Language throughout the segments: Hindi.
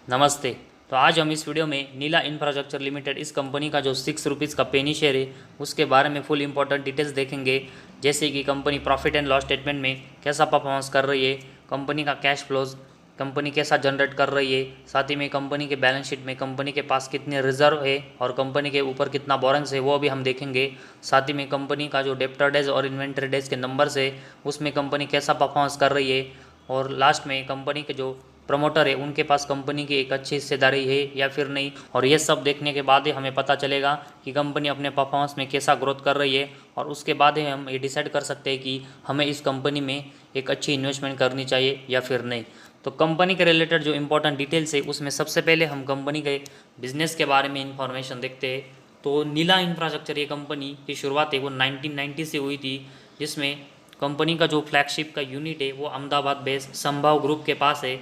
नमस्ते। तो आज हम इस वीडियो में नीला इंफ्रास्ट्रक्चर लिमिटेड इस कंपनी का जो ₹6 का पेनी शेयर है उसके बारे में फुल इंपॉर्टेंट डिटेल्स देखेंगे। जैसे कि company profit and loss statement में कैसा परफॉर्मेंस कर रही है, कंपनी का कैश फ्लोज कंपनी कैसा जनरेट कर रही है, साथ ही में कंपनी के बैलेंस शीट में कंपनी के पास कितने रिजर्व है और कंपनी के ऊपर कितना बोरेंस है वो भी हम देखेंगे। साथ ही में कंपनी का जो डेप्टर डेज और इन्वेंट्री डेज के नंबर्स है उसमें कंपनी कैसा परफॉर्मेंस कर रही है, और लास्ट में कंपनी के जो प्रमोटर है उनके पास कंपनी की एक अच्छी हिस्सेदारी है या फिर नहीं। और ये सब देखने के बाद ही हमें पता चलेगा कि कंपनी अपने परफॉर्मेंस में कैसा ग्रोथ कर रही है, और उसके बाद ही हम ये डिसाइड कर सकते हैं कि हमें इस कंपनी में एक अच्छी इन्वेस्टमेंट करनी चाहिए या फिर नहीं। तो कंपनी के रिलेटेड जो इंपॉर्टेंट डिटेल्स है उसमें सबसे पहले हम कंपनी के बिजनेस के बारे में इंफॉर्मेशन देखते हैं। तो नीला इंफ्रास्ट्रक्चर ये कंपनी की शुरुआत है वो 1990 से हुई थी, जिसमें कंपनी का जो फ्लैगशिप का यूनिट है वो अहमदाबाद बेस्ड संभव ग्रुप के पास है।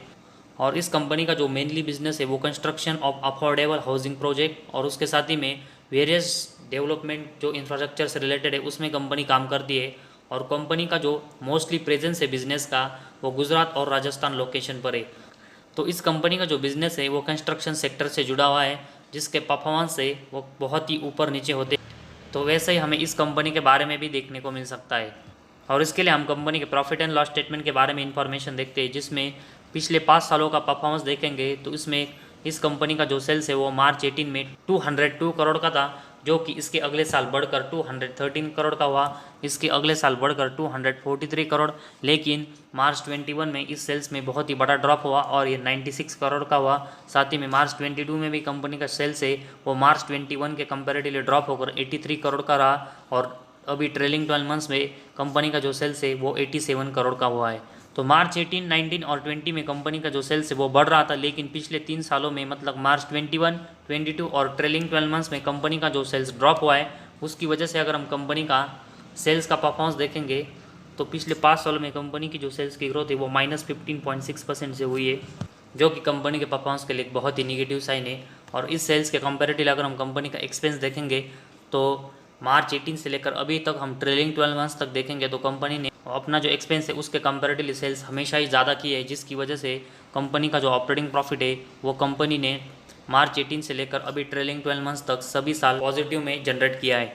और इस कंपनी का जो मेनली बिजनेस है वो construction of affordable housing project और उसके साथ ही में वेरियस डेवलपमेंट जो इंफ्रास्ट्रक्चर से रिलेटेड है उसमें कंपनी काम करती है। और कंपनी का जो मोस्टली प्रेजेंस है बिजनेस का वो गुजरात और राजस्थान लोकेशन पर है। तो इस कंपनी का जो बिजनेस है वो कंस्ट्रक्शन सेक्टर से जुड़ा हुआ है, जिसके परफॉर्मेंस है वो बहुत ही ऊपर नीचे होते हैं। तो वैसे ही हमें इस कंपनी के बारे में भी देखने को मिल सकता है। और इसके लिए हम कंपनी के प्रॉफिट एंड लॉस स्टेटमेंट के बारे में इंफॉर्मेशन देखते हैं, जिसमें पिछले 5 सालों का परफॉर्मेंस देखेंगे। तो इसमें इस कंपनी का जो सेल्स है वो मार्च 18 में 202 करोड़ का था, जो कि इसके अगले साल बढ़कर 213 करोड़ का हुआ। इसके अगले साल बढ़कर 243 करोड़, लेकिन मार्च 21 में इस सेल्स में बहुत ही बड़ा ड्रॉप हुआ और ये 96 करोड़ का हुआ। साथ ही में मार्च 22 में भी कंपनी का सेल्स है वो मार्च 21 के कंपेरेटिवली ड्रॉप होकर 83 करोड़ का रहा। और अभी ट्रेलिंग 12 मंथ्स में कंपनी का जो सेल्स है वो 87 करोड़ का हुआ है। तो मार्च 18, 19 और 20 में कंपनी का जो सेल्स है वो बढ़ रहा था, लेकिन पिछले 3 सालों में मतलब मार्च 21, 22 और ट्रेलिंग 12 मंथ्स में कंपनी का जो सेल्स ड्रॉप हुआ है। उसकी वजह से अगर हम कंपनी का सेल्स का परफॉर्मेंस देखेंगे तो पिछले 5 सालों में कंपनी की जो सेल्स की ग्रोथ है वो -15.6% से हुई है, जो कि कंपनी के परफॉर्मेंस के लिए एक बहुत ही निगेटिव साइन है। और इस सेल्स के कंपेरेटिव अगर हम कंपनी का एक्सपेंस देखेंगे तो मार्च 18 से लेकर अभी तक हम ट्रेलिंग 12 मंथ्स तक देखेंगे तो कंपनी ने अपना जो एक्सपेंस है उसके कंपेरेटिवली सेल्स हमेशा ही ज़्यादा की है, जिसकी वजह से कंपनी का जो ऑपरेटिंग प्रॉफिट है वो कंपनी ने मार्च 18 से लेकर अभी ट्रेलिंग 12 मंथ्स तक सभी साल पॉजिटिव में जनरेट किया है।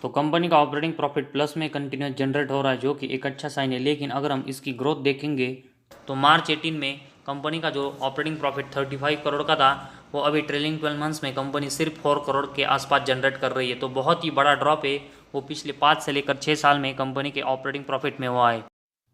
तो कंपनी का ऑपरेटिंग प्रॉफिट प्लस में कंटिन्यूस जनरेट हो रहा है, जो कि एक अच्छा साइन है। लेकिन अगर हम इसकी ग्रोथ देखेंगे तो मार्च 18 में कंपनी का जो ऑपरेटिंग प्रॉफिट 35 करोड़ का था, वो अभी ट्रेलिंग 12 मंथ्स में कंपनी सिर्फ 4 करोड़ के आसपास जनरेट कर रही है। तो बहुत ही बड़ा ड्रॉप है वो पिछले 5 से लेकर 6 साल में कंपनी के ऑपरेटिंग प्रॉफिट में हुआ है।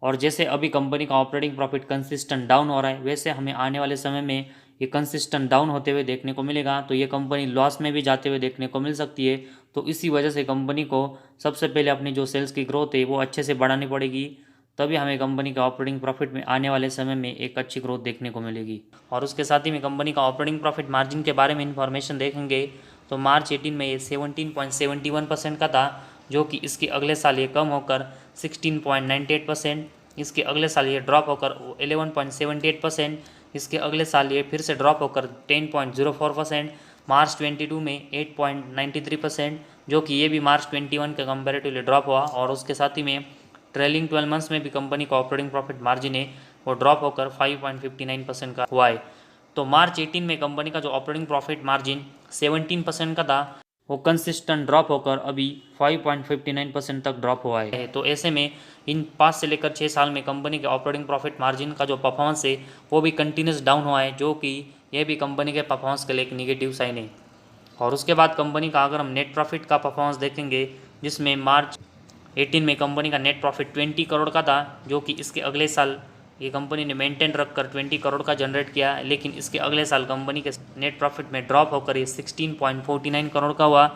और जैसे अभी कंपनी का ऑपरेटिंग प्रॉफिट कंसिस्टेंट डाउन हो रहा है, वैसे हमें आने वाले समय में ये कंसिस्टेंट डाउन होते हुए देखने को मिलेगा। तो ये कंपनी लॉस में भी जाते हुए देखने को मिल सकती है। तो इसी वजह से कंपनी को सबसे पहले अपनी जो सेल्स की ग्रोथ है वो अच्छे से बढ़ानी पड़ेगी, तभी हमें कंपनी का ऑपरेटिंग प्रॉफिट में आने वाले समय में एक अच्छी ग्रोथ देखने को मिलेगी। और उसके साथ ही में कंपनी का ऑपरेटिंग प्रॉफिट मार्जिन के बारे में इंफॉर्मेशन देखेंगे तो मार्च 18 में ये 17.71% का था, जो कि इसके अगले साल ये कम होकर 16.98%, इसके अगले साल ये ड्रॉप होकर 11.78%, इसके अगले साल ये फिर से ड्रॉप होकर 10.04%, मार्च 22 में 8.93%, जो कि ये भी मार्च 21 के कंपेरेटिवली ड्रॉप हुआ। और उसके साथ ही में ट्रेलिंग 12 मंथ्स में भी कंपनी का ऑपरेटिंग प्रॉफिट मार्जिन है वो ड्रॉप होकर 5.59% का हुआ है। तो मार्च 18 में कंपनी का जो ऑपरेटिंग प्रॉफिट मार्जिन 17% का था वो कंसिस्टेंट ड्रॉप होकर अभी 5.59% तक ड्रॉप हुआ है। तो ऐसे में इन 5 से लेकर 6 साल में कंपनी के ऑपरेटिंग प्रॉफिट मार्जिन का जो परफॉर्मेंस है वो भी कंटिन्यूस डाउन हुआ है, जो कि यह भी कंपनी के परफॉर्मेंस के लिए एक निगेटिव साइन है। और उसके बाद कंपनी का अगर हम नेट प्रॉफिट का परफॉर्मेंस देखेंगे, जिसमें मार्च 18 में कंपनी का नेट प्रॉफिट 20 करोड़ का था, जो कि इसके अगले साल ये कंपनी ने मेंटेन रखकर 20 करोड़ का जनरेट किया। लेकिन इसके अगले साल कंपनी के नेट प्रॉफिट में ड्रॉप होकर ये 16.49 करोड़ का हुआ।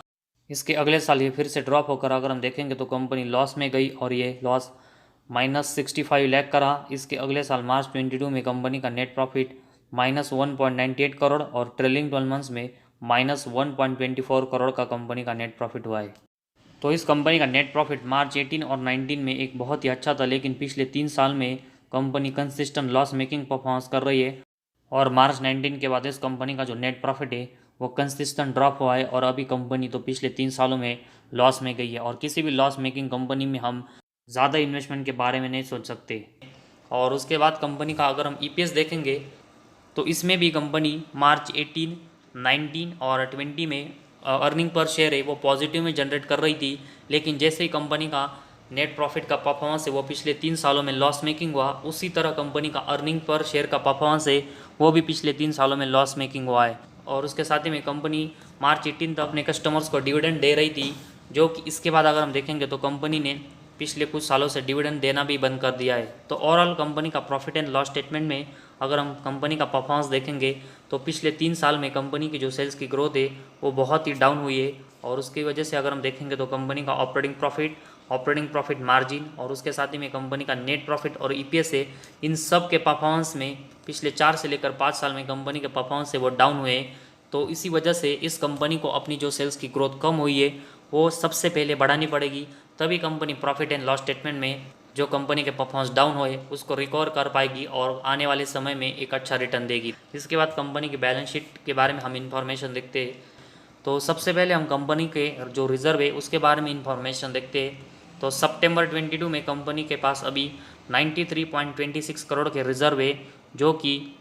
इसके अगले साल ये फिर से ड्रॉप होकर अगर हम देखेंगे तो कंपनी लॉस में गई और ये लॉस -65 लाख का रहा। इसके अगले साल मार्च 22 में कंपनी का नेट प्रॉफिट -1.98 करोड़ और ट्रेलिंग 12 मंथ्स में -1.24 करोड़ का कंपनी का नेट प्रॉफिट हुआ है। तो इस कंपनी का नेट प्रॉफिट मार्च 18 और 19 में एक बहुत ही अच्छा था, लेकिन पिछले 3 साल में company consistent loss making performance कर रही है। और मार्च 19 के बाद इस कंपनी का जो नेट प्रॉफिट है वो कंसिस्टेंट ड्रॉप हुआ है और अभी कंपनी तो पिछले 3 सालों में लॉस में गई है। और किसी भी लॉस मेकिंग कंपनी में हम ज़्यादा इन्वेस्टमेंट के बारे में नहीं सोच सकते। और उसके बाद कंपनी का अगर हम ईपीएस देखेंगे तो इसमें भी कंपनी मार्च 18, 19 और 20 में अर्निंग पर शेयर है वो पॉजिटिव में जनरेट कर रही थी, लेकिन जैसे ही कंपनी का नेट प्रॉफिट का परफॉर्मेंस है वो पिछले 3 सालों में लॉस मेकिंग हुआ, उसी तरह कंपनी का अर्निंग पर शेयर का परफॉर्मेंस है वो भी पिछले 3 सालों में लॉस मेकिंग हुआ है। और उसके साथ ही में कंपनी मार्च 18 तक अपने कस्टमर्स को डिविडेंड दे रही थी, जो कि इसके बाद अगर हम देखेंगे तो कंपनी ने पिछले कुछ सालों से डिविडेंड देना भी बंद कर दिया है। तो ओवरऑल कंपनी का प्रॉफिट एंड लॉस स्टेटमेंट में अगर हम कंपनी का परफॉर्मेंस देखेंगे तो पिछले 3 साल में कंपनी की जो सेल्स की ग्रोथ है वो बहुत ही डाउन हुई है, और उसकी वजह से अगर हम देखेंगे तो कंपनी का ऑपरेटिंग प्रॉफिट मार्जिन और उसके साथ ही में कंपनी का नेट प्रॉफिट और ईपीएस है, इन सब के परफॉर्मेंस में पिछले 4 से लेकर 5 साल में कंपनी के परफॉर्मेंस है वो डाउन हुए। तो इसी वजह से इस कंपनी को अपनी जो सेल्स की ग्रोथ कम हुई है वो सबसे पहले बढ़ानी पड़ेगी, तभी company profit and loss statement में जो कंपनी के परफॉर्मेंस डाउन हुए उसको रिकवर कर पाएगी और आने वाले समय में एक अच्छा रिटर्न देगी। इसके बाद कंपनी की बैलेंस शीट के बारे में हम इंफॉर्मेशन देखते हैं। तो सबसे पहले हम कंपनी के जो रिजर्व है उसके बारे में इंफॉर्मेशन देखते हैं। तो सितंबर 22 में कंपनी के पास अभी 93.26 करोड़ के रिजर्व है, जो कि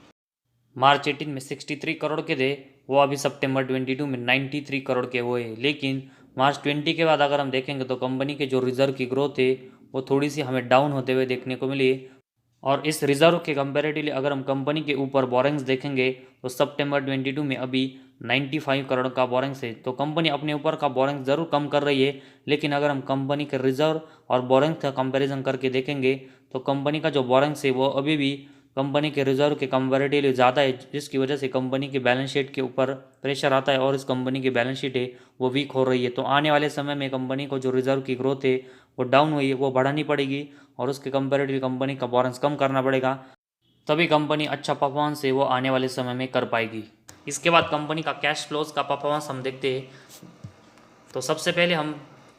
मार्च 18 में 63 करोड़ के थे, वो अभी सितंबर 22 में 93 करोड़ के हुए। लेकिन मार्च 20 के बाद अगर हम देखेंगे तो कंपनी के जो रिजर्व की ग्रोथ है वो थोड़ी सी हमें डाउन होते हुए देखने को मिली। और इस रिजर्व के कंपेरेटिवली अगर हम कंपनी के ऊपर बोरिंग्स देखेंगे तो सितंबर 22 में अभी 95 करोड़ का बोरिंग्स है। तो कंपनी अपने ऊपर का बोरिंग्स ज़रूर कम कर रही है, लेकिन अगर हम कंपनी के रिजर्व और बोरिंग्स का कंपैरिजन करके देखेंगे तो कंपनी का जो बोरिंग्स है वो अभी भी कंपनी के रिजर्व के कंपेरेटिवली ज़्यादा है, जिसकी वजह से कंपनी की बैलेंस शीट के ऊपर प्रेशर आता है और इस कंपनी की बैलेंस शीट है वो वीक हो रही है। तो आने वाले समय में कंपनी को जो रिजर्व की ग्रोथ है वो डाउन हुई है वो बढ़ानी पड़ेगी और उसके कंपेरेटिव कंपनी का बोरिंग्स कम करना पड़ेगा, तभी कंपनी अच्छा परफॉर्मेंस है वो आने वाले समय में कर पाएगी। इसके बाद कंपनी का कैश फ्लोज का परफॉर्मेंस हम देखते हैं। तो सबसे पहले हम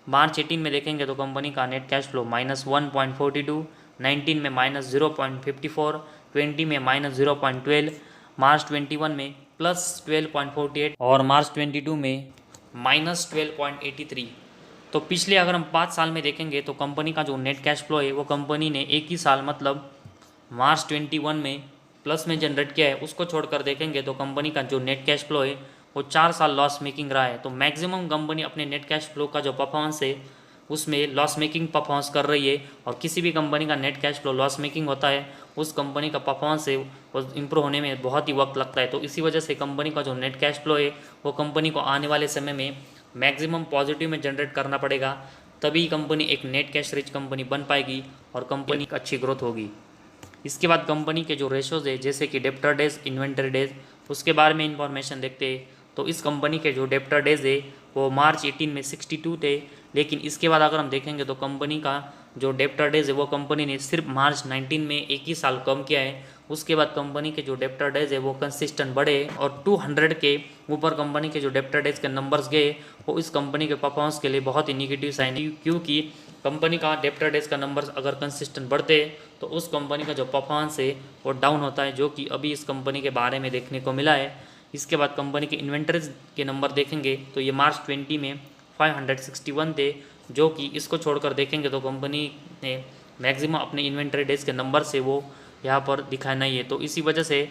मार्च 18 में देखेंगे तो कंपनी का नेट कैश फ्लो -1.42, 19 में -0.54, 20 में -0.12, मार्च 21 में +12.48 और मार्च 22 में -12.83। तो पिछले अगर हम 5 साल में देखेंगे तो कंपनी का जो नेट कैश फ्लो है वो कंपनी ने एक ही साल मतलब मार्च 21 में प्लस में जनरेट किया है, उसको छोड़कर देखेंगे तो कंपनी का जो नेट कैश फ्लो है वो 4 साल लॉस मेकिंग रहा है। तो मैक्सिमम कंपनी अपने नेट कैश फ्लो का जो परफॉर्मेंस है उसमें लॉस मेकिंग परफॉर्मेंस कर रही है, और किसी भी कंपनी का net cash flow loss making होता है उस कंपनी का परफॉर्मेंस है वो इम्प्रूव होने में बहुत ही वक्त लगता है। तो इसी वजह से कंपनी का जो नेट कैश फ्लो है वो कंपनी को आने वाले समय में मैक्सिमम पॉजिटिव में जनरेट करना पड़ेगा, तभी कंपनी एक नेट कैश रिच कंपनी बन पाएगी और कंपनी की अच्छी ग्रोथ होगी। इसके बाद कंपनी के जो रेशोज़ है जैसे कि डेप्टर डेज, इन्वेंटरी डेज, उसके बारे में इंफॉर्मेशन देखते हैं। तो इस कंपनी के जो डेप्टर डेज है वो मार्च 18 में 62 थे, लेकिन इसके बाद अगर हम देखेंगे तो कंपनी का जो डेप्टर डेज है वो कंपनी ने सिर्फ मार्च 19 में एक ही साल कम किया है। उसके बाद कंपनी के जो डेप्टर डेज है वो कंसिस्टेंट बढ़े और 200 के ऊपर कंपनी के जो डेप्टर डेज के नंबर्स गए वो इस कंपनी के परफॉर्मेंस के लिए बहुत ही निगेटिव साइन है, क्योंकि कंपनी का डेप्टर डेज का नंबर्स अगर कंसिस्टेंट बढ़ते तो उस कंपनी का जो परफॉर्मेंस है वो डाउन होता है, जो कि अभी इस कंपनी के बारे में देखने को मिला है। इसके बाद कंपनी के इन्वेंटरीज के नंबर देखेंगे तो ये मार्च 20 में 561 थे, जो कि इसको छोड़कर देखेंगे तो कंपनी ने मैक्सिमम अपने इन्वेंटरी डेज के नंबर से वो यहाँ पर दिखाया नहीं है। तो इसी वजह से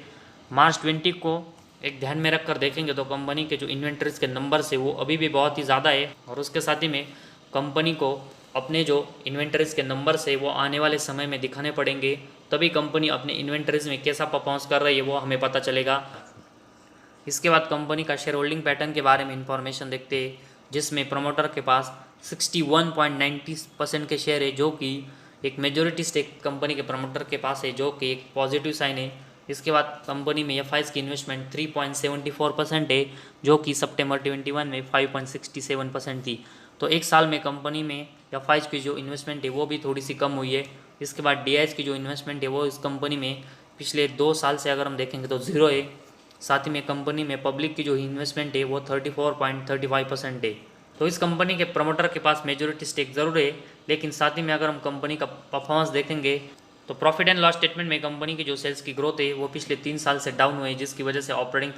मार्च 20 को एक ध्यान में रखकर देखेंगे तो कंपनी के जो इन्वेंटरीज के नंबर से वो अभी भी बहुत ही ज़्यादा है, और उसके साथ ही में कंपनी को अपने जो इन्वेंटरीज के नंबर से वो आने वाले समय में दिखाने पड़ेंगे, तभी कंपनी अपने इन्वेंटरीज में कैसा परफॉर्मेंस कर रही है वो हमें पता चलेगा। इसके बाद कंपनी का शेयर होल्डिंग पैटर्न के बारे में इंफॉर्मेशन देखते हैं, जिसमें प्रमोटर के पास 61.90% के शेयर है, जो कि एक मेजॉरिटी स्टेक कंपनी के प्रमोटर के पास है, जो कि एक पॉजिटिव साइन है। इसके बाद कंपनी में एफआईज की इन्वेस्टमेंट 3.74% है, जो कि सितंबर 21 में 5.67% थी। तो एक साल में कंपनी में एफआईज की जो इन्वेस्टमेंट है वो भी थोड़ी सी कम हुई है। इसके बाद डीआईज की जो इन्वेस्टमेंट है वो इस कंपनी में पिछले 2 साल से अगर हम देखेंगे तो ज़ीरो है। साथ ही में कंपनी में पब्लिक की जो इन्वेस्टमेंट है वो 34.35% है। तो इस कंपनी के प्रमोटर के पास मेजॉरिटी स्टेक ज़रूर है, लेकिन साथ ही में अगर हम कंपनी का परफॉर्मेंस देखेंगे तो प्रॉफिट एंड लॉस स्टेटमेंट में कंपनी की जो सेल्स की ग्रोथ है वो पिछले 3 साल से डाउन हुए, जिसकी वजह से ऑपरेटिंग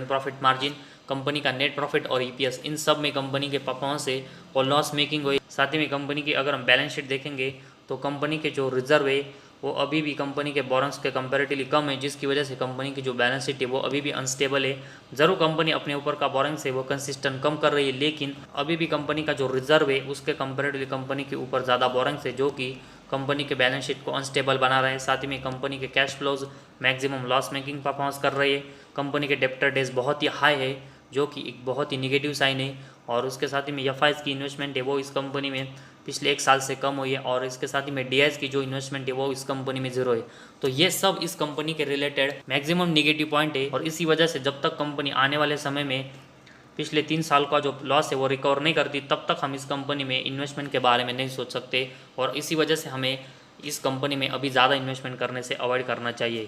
प्रॉफिट मार्जिन, कंपनी का नेट प्रॉफिट और ईपीएस, इन सब में कंपनी के परफॉर्मेंस है और लॉस मेकिंग हुई। साथ ही में कंपनी की अगर हम बैलेंस शीट देखेंगे तो कंपनी के जो रिजर्व है वो अभी भी कंपनी के बोरंस के कंपैरेटिवली कम है, जिसकी वजह से कंपनी की जो बैलेंस शीट है वो अभी भी अनस्टेबल है। ज़रूर कंपनी अपने ऊपर का बोरंस है वो कंसिस्टेंट कम कर रही है, लेकिन अभी भी कंपनी का जो रिजर्व है उसके कंपैरेटिवली कंपनी के ऊपर ज़्यादा बोरंस है, जो कि कंपनी के बैलेंस शीट को अनस्टेबल बना रहे हैं। साथ ही में कंपनी के cash flows maximum loss making performance कर रही है। कंपनी के डेप्टर डेज बहुत ही हाई है, जो कि एक बहुत ही निगेटिव साइन है। और उसके साथ ही में एफ की इन्वेस्टमेंट है वो इस कंपनी में पिछले 1 साल से कम हुई है, और इसके साथ ही में डी की जो इन्वेस्टमेंट है वो इस कंपनी में जीरो है। तो ये सब इस कंपनी के रिलेटेड मैक्सिमम निगेटिव पॉइंट है, और इसी वजह से जब तक कंपनी आने वाले समय में पिछले 3 साल का जो लॉस है वो रिकवर नहीं करती, तब तक हम इस कंपनी में इन्वेस्टमेंट के बारे में नहीं सोच सकते, और इसी वजह से हमें इस कंपनी में अभी ज़्यादा इन्वेस्टमेंट करने से अवॉइड करना चाहिए।